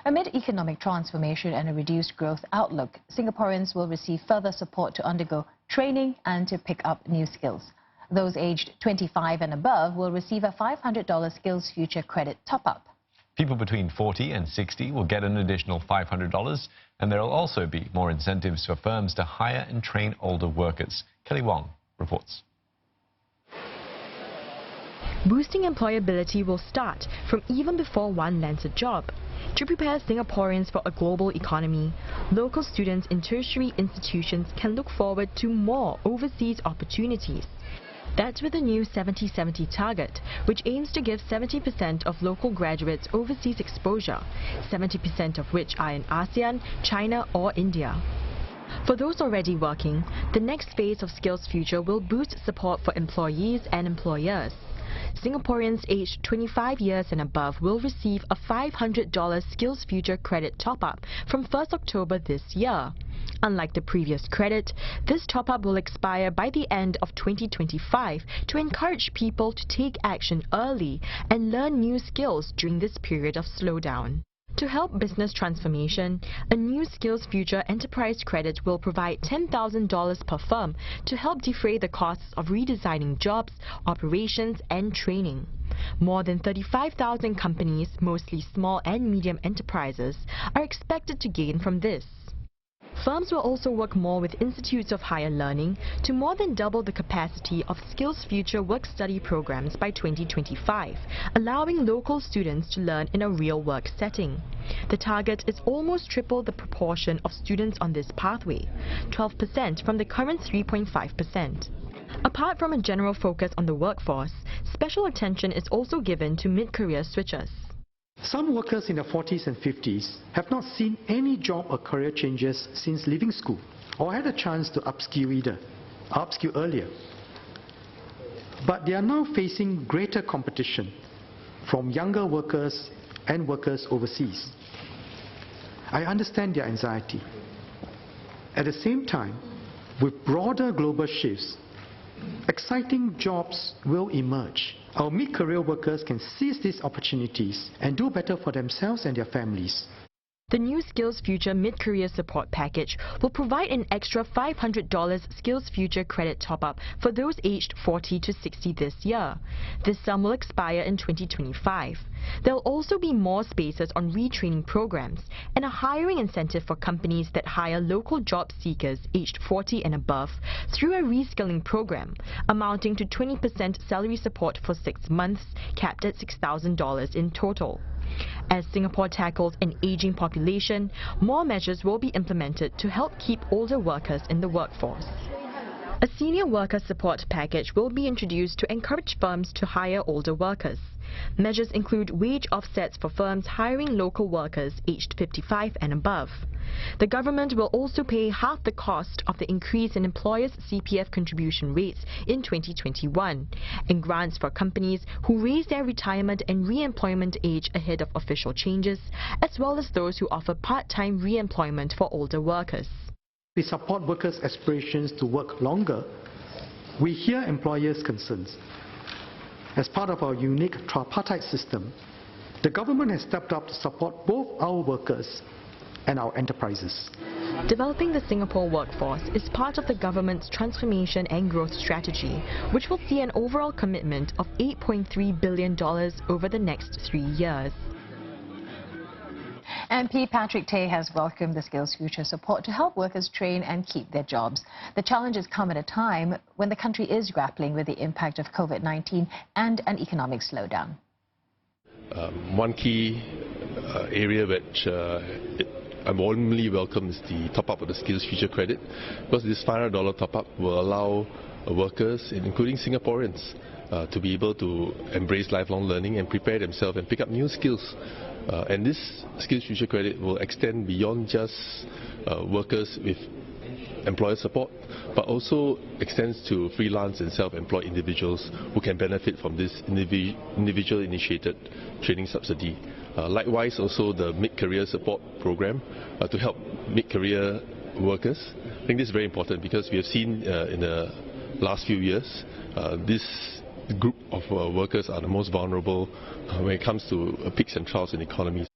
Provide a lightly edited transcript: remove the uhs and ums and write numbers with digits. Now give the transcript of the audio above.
Amid economic transformation and a reduced growth outlook, Singaporeans will receive further support to undergo training and to pick up new skills. Those aged 25 and above will receive a $500 SkillsFuture Credit top-up. People between 40 and 60 will get an additional $500, and there will also be more incentives for firms to hire and train older workers. Kelly Wong reports. Boosting employability will start from even before one lands a job. To prepare Singaporeans for a global economy, local students in tertiary institutions can look forward to more overseas opportunities. That's with the new 70-70 target, which aims to give 70% of local graduates overseas exposure, 70% of which are in ASEAN, China or India. For those already working, the next phase of SkillsFuture will boost support for employees and employers. Singaporeans aged 25 years and above will receive a $500 SkillsFuture Credit top-up from 1st October this year. Unlike the previous credit, this top-up will expire by the end of 2025 to encourage people to take action early and learn new skills during this period of slowdown. To help business transformation, a new SkillsFuture Enterprise Credit will provide $10,000 per firm to help defray the costs of redesigning jobs, operations and training. More than 35,000 companies, mostly small and medium enterprises, are expected to gain from this. Firms will also work more with institutes of higher learning to more than double the capacity of SkillsFuture work-study programs by 2025, allowing local students to learn in a real work setting. The target is almost triple the proportion of students on this pathway, 12% from the current 3.5%. Apart from a general focus on the workforce, special attention is also given to mid-career switchers. Some workers in their 40s and 50s have not seen any job or career changes since leaving school or had a chance to upskill earlier. But they are now facing greater competition from younger workers and workers overseas. I understand their anxiety. At the same time, with broader global shifts, exciting jobs will emerge. Our mid-career workers can seize these opportunities and do better for themselves and their families. The new SkillsFuture Mid-Career Support Package will provide an extra $500 SkillsFuture Credit top-up for those aged 40 to 60 this year. This sum will expire in 2025. There will also be more spaces on retraining programs and a hiring incentive for companies that hire local job seekers aged 40 and above through a reskilling program, amounting to 20% salary support for 6 months, capped at $6,000 in total. As Singapore tackles an aging population, more measures will be implemented to help keep older workers in the workforce. A senior worker support package will be introduced to encourage firms to hire older workers. Measures include wage offsets for firms hiring local workers aged 55 and above. The government will also pay half the cost of the increase in employers' CPF contribution rates in 2021, and grants for companies who raise their retirement and re-employment age ahead of official changes, as well as those who offer part-time re-employment for older workers. We support workers' aspirations to work longer. We hear employers' concerns. As part of our unique tripartite system, the government has stepped up to support both our workers and our enterprises. Developing the Singapore workforce is part of the government's transformation and growth strategy, which will see an overall commitment of $8.3 billion over the next 3 years. MP Patrick Tay has welcomed the SkillsFuture support to help workers train and keep their jobs. The challenges come at a time when the country is grappling with the impact of COVID-19 and an economic slowdown. One key area which I warmly welcome is the top-up of the SkillsFuture Credit, because this $500 top-up will allow workers, including Singaporeans, to be able to embrace lifelong learning and prepare themselves and pick up new skills. And this SkillsFuture Credit will extend beyond just workers with employer support, but also extends to freelance and self-employed individuals who can benefit from this individual-initiated training subsidy. Likewise, also the mid-career support program to help mid-career workers. I think this is very important because we have seen in the last few years this group of workers are the most vulnerable when it comes to peaks and troughs in the economy.